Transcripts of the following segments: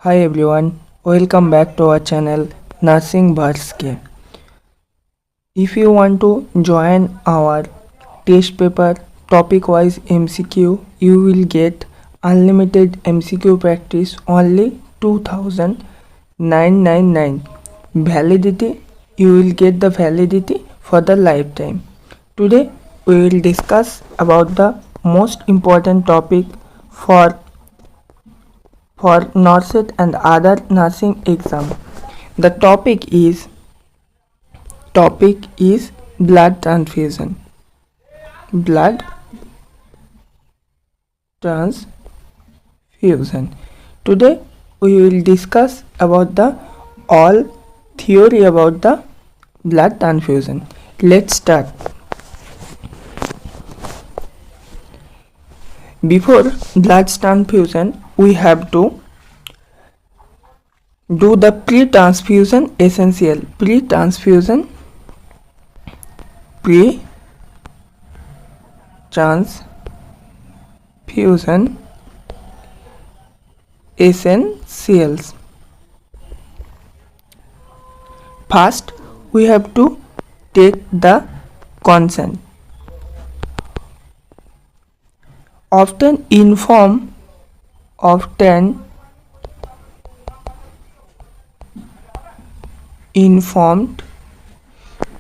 Hi everyone, welcome back to our channel Nursing Birds Care. If you want to join our test paper topic wise MCQ, you will get unlimited MCQ practice only 2,999. Validity, you will get the validity for the lifetime. Today we will discuss about the most important topic for NORCET and other nursing exam. The topic is blood transfusion. Blood transfusion. Today we will discuss about the all theory about the blood transfusion. Let's start. Before blood transfusion, we have to do the pre-transfusion essential. Pre-transfusion essentials. First, we have to take the consent. Often informed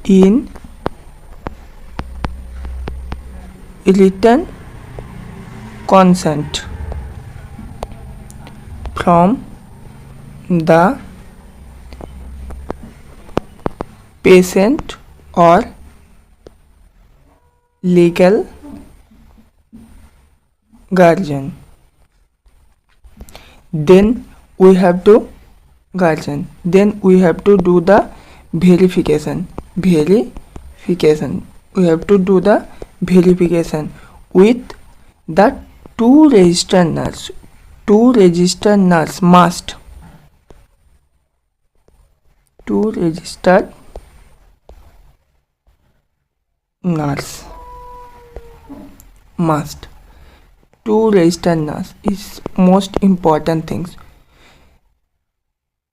in written consent from the patient or legal guardian. Then we have to do the verification. We have to do the verification with the two registered nurse. Must. Two registered nurse must. Two registered nurse is most important things.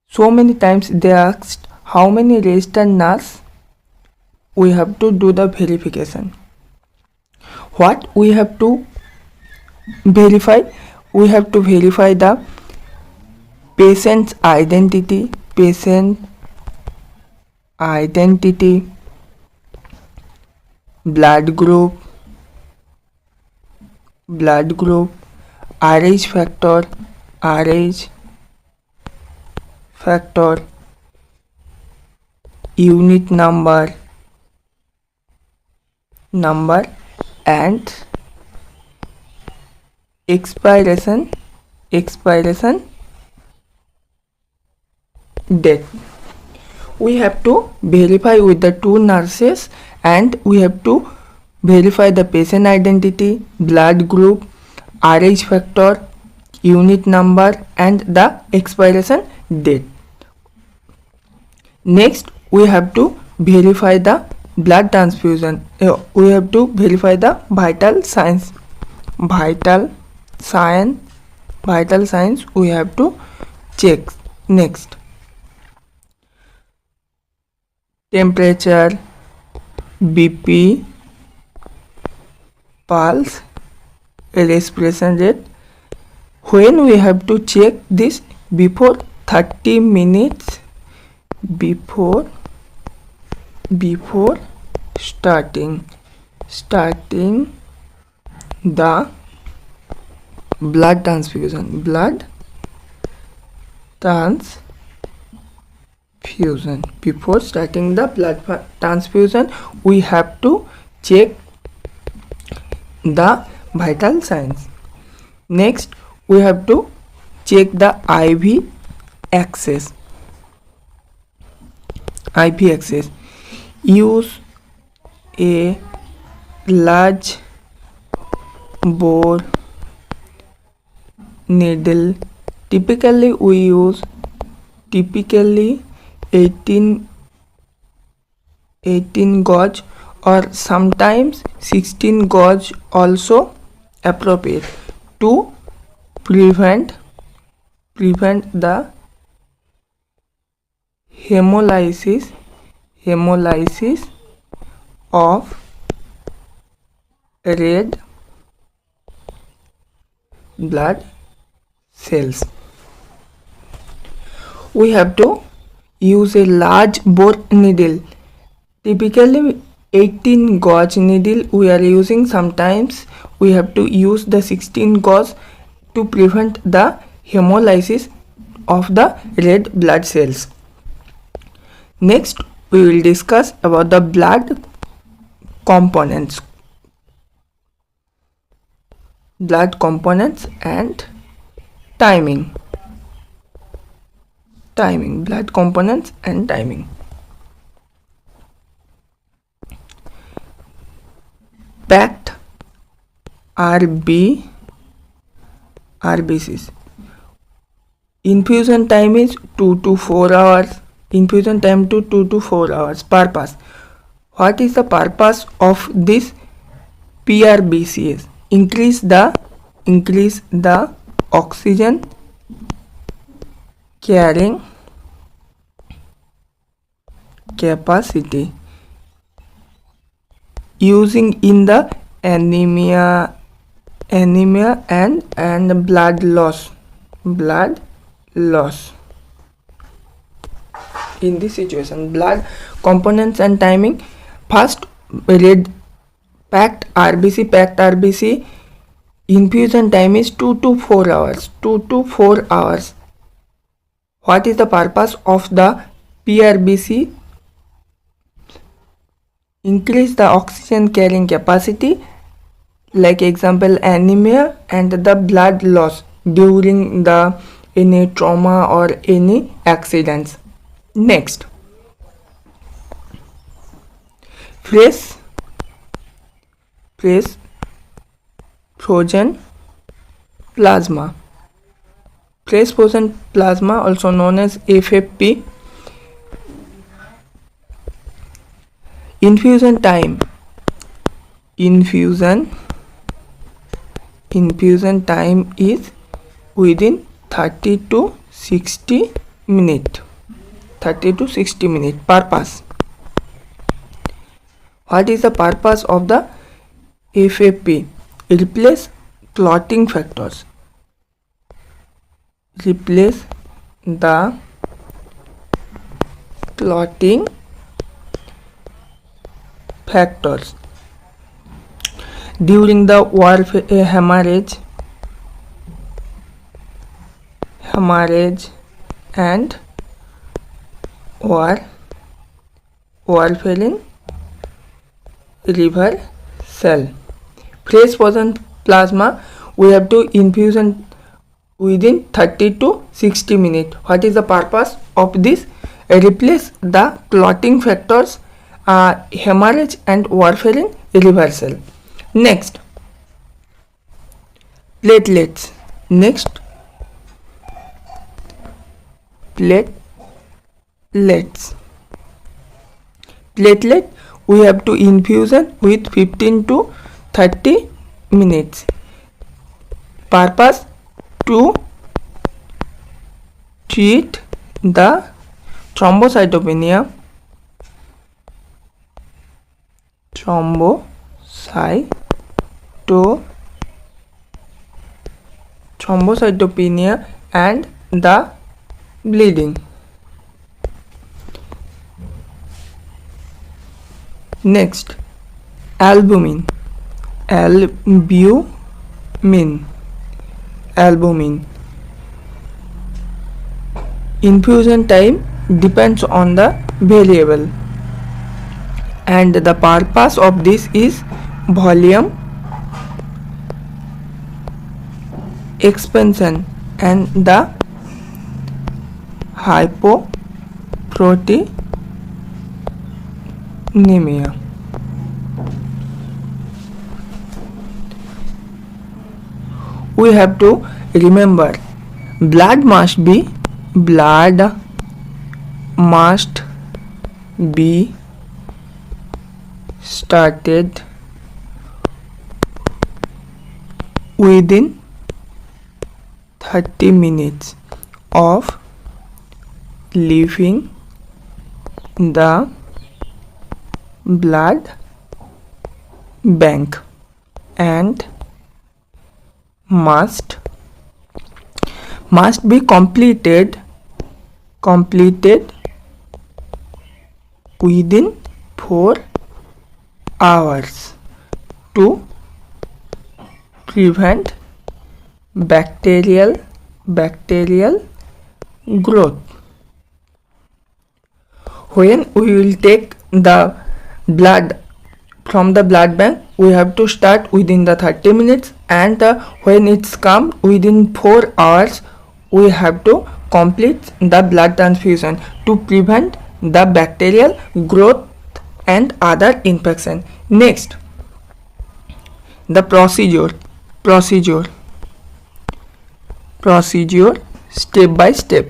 So many times they asked how many registered nurse we have to do the verification. What we have to verify? We have to verify the patient's identity, blood group, RH factor, unit number and expiration date. We have to verify with the two nurses, and we have to verify the patient identity, blood group, RH factor, unit number and the expiration date. Next, we have to verify the blood transfusion. We have to verify the vital signs. We have to check. Next, temperature, BP, pulse, respiration rate. When we have to check this? Before 30 minutes before starting the blood transfusion. Before starting the blood transfusion, we have to check the vital signs. Next, we have to check the IV access. Use a large bore needle. Typically we use 18 gauge or sometimes 16 gauge also appropriate to prevent prevent the hemolysis of red blood cells. We have to use a large bore needle, typically 18 gauge needle we are using. Sometimes we have to use the 16 gauge to prevent the hemolysis of the red blood cells. Next, we will discuss about the blood components and timing. Blood components and timing. Packed RBCs. Infusion time is 2 to 4 hours. Infusion time to 2 to 4 hours. Purpose. What is the purpose of this PRBCs? Increase the oxygen carrying capacity, using in the anemia and blood loss. In this situation, blood components and timing. First, packed RBC infusion time is 2 to 4 hours. What is the purpose of the PRBC? Increase the oxygen carrying capacity, like example anemia and the blood loss during the any trauma or any accidents. Next, fresh frozen plasma. Fresh frozen plasma, also known as FFP. Infusion time. Infusion time is within 30 to 60 minutes. Purpose. What is the purpose of the FFP? Replace clotting factors. Replace the clotting factors during the hemorrhage and warfarin reversal. Fresh frozen plasma we have to infusion within 30 to 60 minutes. What is the purpose of this? Replace the clotting factors, hemorrhage and warfarin reversal. Next, platelets. Platelet we have to infusion with 15 to 30 minutes. Purpose to treat the thrombocytopenia, and the bleeding. Next, albumin. Infusion time depends on the variable, and the purpose of this is volume expansion and the hypoproteinemia. We have to remember blood must be started within 30 minutes. of leaving the blood bank and must be completed within 4 hours to prevent bacterial growth. When we will take the blood from the blood bank, we have to start within the 30 minutes, and when it's come within 4 hours, we have to complete the blood transfusion to prevent the bacterial growth and other infection. Next, the procedure step by step.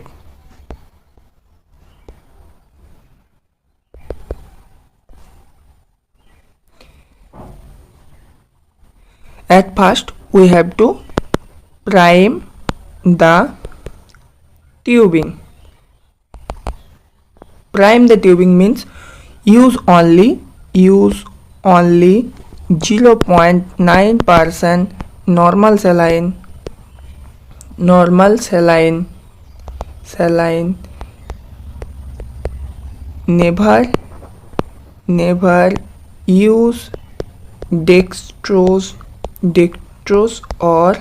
At first, we have to prime the tubing. Prime the tubing means use only 0.9% normal saline. Never use dextrose or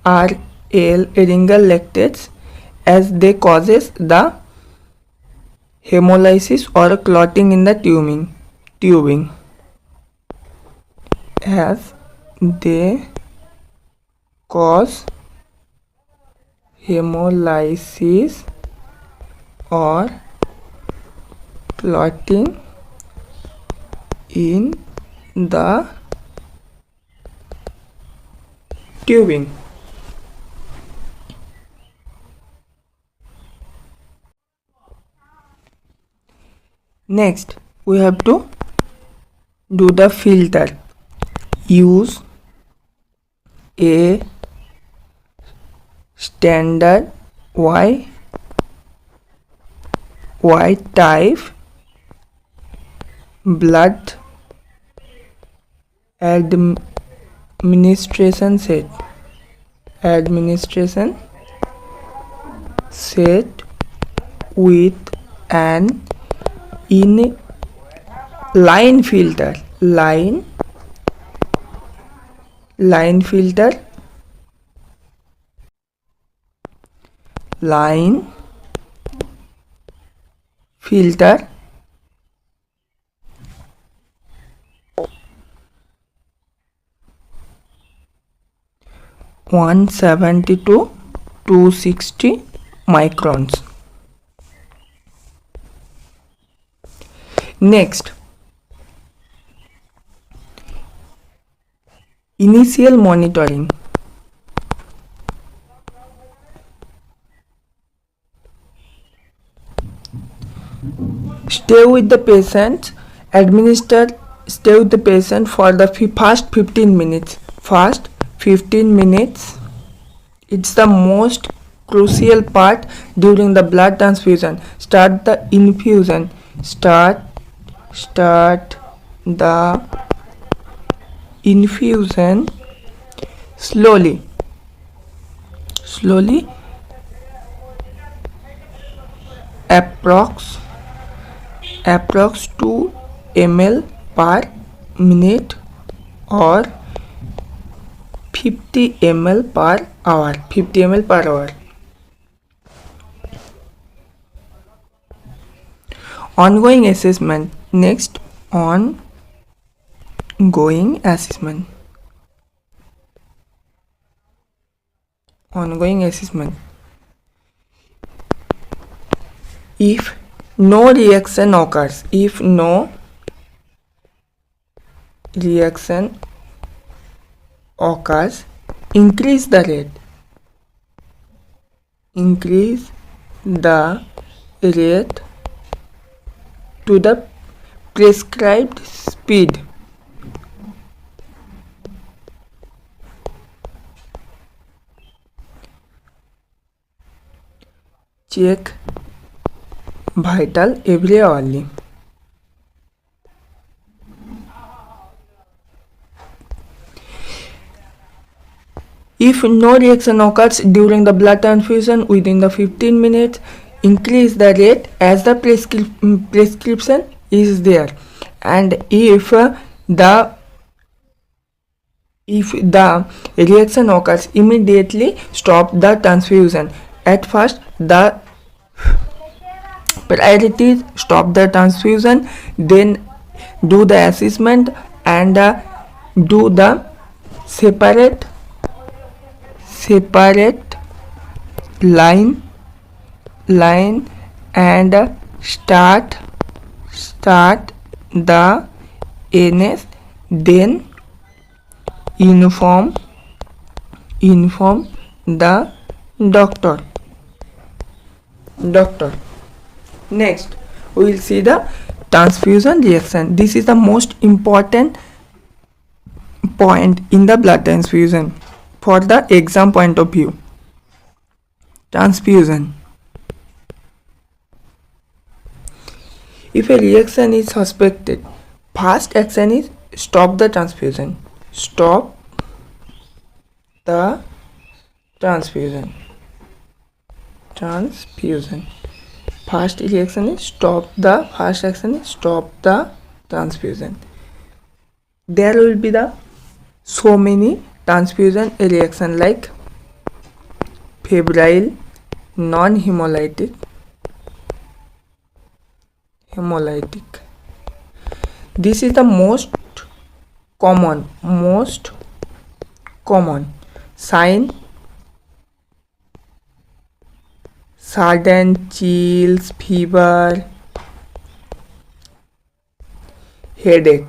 RL ringal lactates, as they causes the hemolysis or clotting in the tubing, as they cause hemolysis or clotting in the tubing. Next, we have to do the filter. Use a standard Y type blood administration set with an line filter. Line filter 170 to 260 microns. Next, initial monitoring. Stay with the patient for the first 15 minutes. It's the most crucial part during the blood transfusion. Start the infusion. Start the infusion slowly. Approx 2 ml per minute or 50 ml per hour. Ongoing assessment. Next, ongoing assessment. If no reaction occurs, increase the rate to the prescribed speed. check vital every hourly. If no reaction occurs during the blood transfusion within the 15 minutes, increase the rate as the prescription is there. And if the reaction occurs immediately, stop the transfusion. At first, the priority is stop the transfusion, then do the assessment and do the separate line and start the NS, then inform the doctor. Next we will see the transfusion reaction. This is the most important point in the blood transfusion for the exam point of view. Transfusion. If a reaction is suspected, first action is stop the transfusion. Stop the transfusion. First action is stop the transfusion. There will be the so many transfusion reaction like febrile, non-hemolytic, hemolytic. This is the most common sign: sudden chills, fever, headache.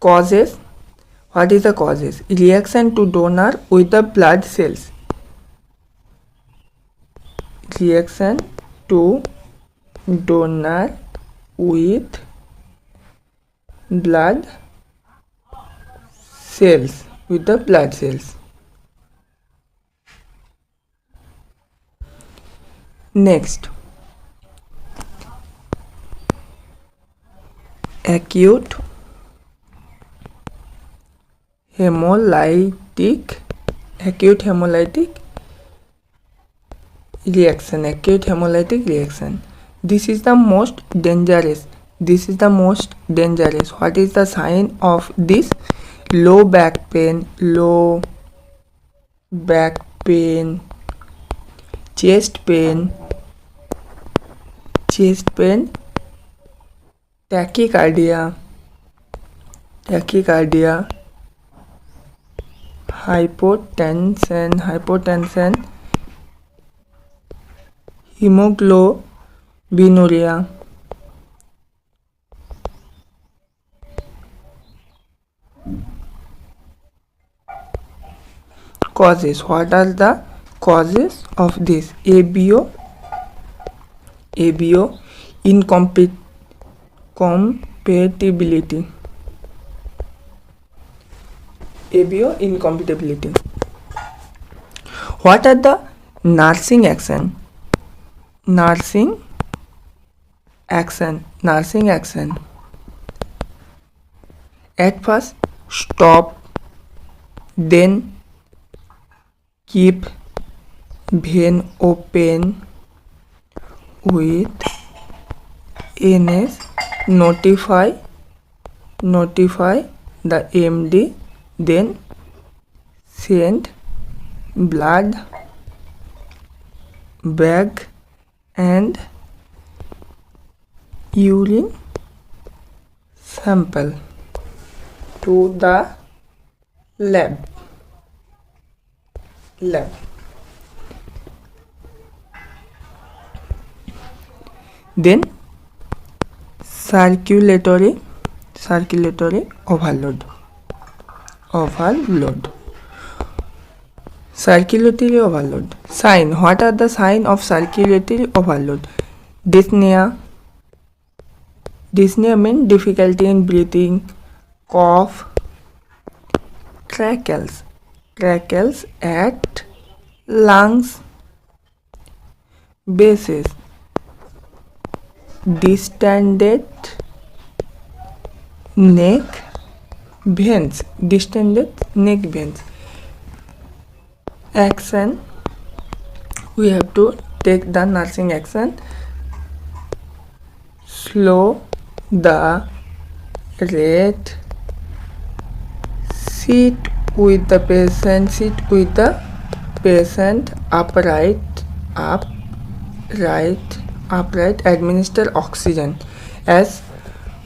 Causes. What is the causes? Reaction to donor with the blood cells. Reaction to donor with blood cells. Next, acute hemolytic reaction. This is the most dangerous. What is the sign of this? Low back pain, chest pain, tachycardia, hypotension, hemoglobinuria. Causes. What are the causes of this? ABO, incompatibility. What are the nursing action? At first, stop, then keep vein open with NS, notify the MD, then send blood bag and urine sample to the lab. Then circulatory overload. Circulatory overload. Sign. What are the signs of circulatory overload? Dyspnea means difficulty in breathing, cough, crackles at lungs, basis. Distended neck veins. Distended neck veins. Action. We have to take the nursing action. Slow the rate. Sit with the patient upright, administer oxygen as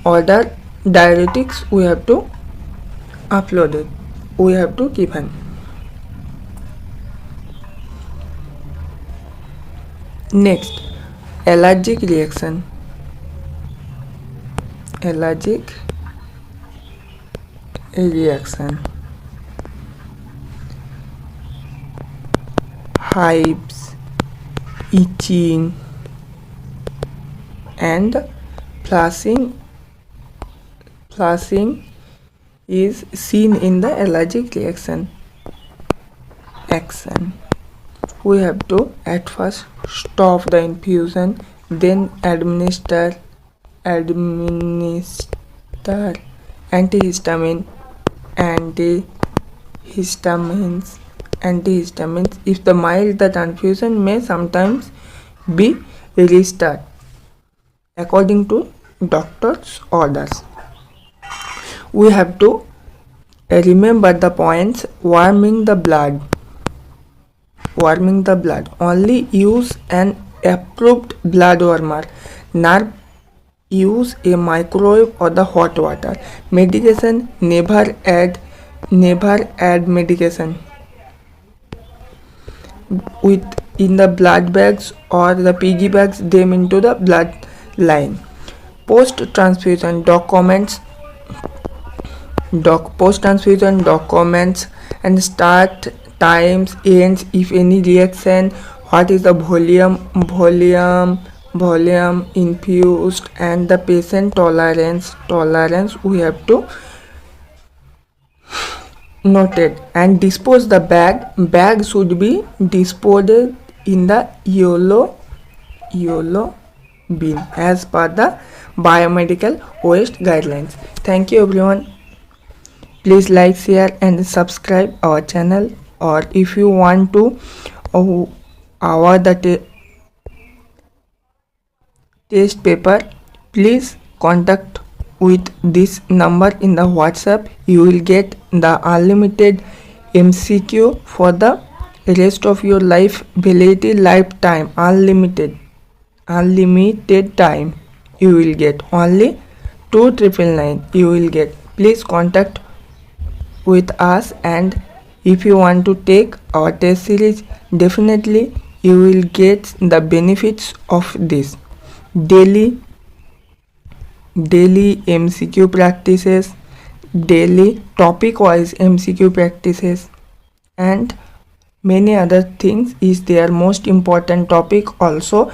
ordered. Diuretics we have to upload it, we have to given. Next, allergic reaction. Allergic reaction. Hives, itching and flushing is seen in the allergic reaction. Action. We have to at first stop the infusion, then administer antihistamines if the mild. The transfusion may sometimes be restart according to doctor's orders. We have to remember the points. Warming the blood. Only use an approved blood warmer. Not use a microwave or the hot water. Medication, never add medication in the blood bags or the piggy bags them into the blood line. Post-transfusion documents and start times, ends, if any reaction, what is the volume infused, and the patient tolerance we have to note it. And dispose the bag should be disposed in the yellow bin as per the biomedical waste guidelines. Thank you everyone. Please like, share and subscribe our channel. Or if you want to award the test paper, please contact with this number in the WhatsApp. You will get the unlimited MCQ for the rest of your life, validity lifetime, unlimited time. You will get only 2,999 you will get. Please contact with us, and if you want to take our test series, definitely you will get the benefits of this. Daily MCQ practices, daily topic wise MCQ practices, and many other things is their most important topic also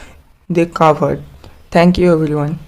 they covered. Thank you everyone.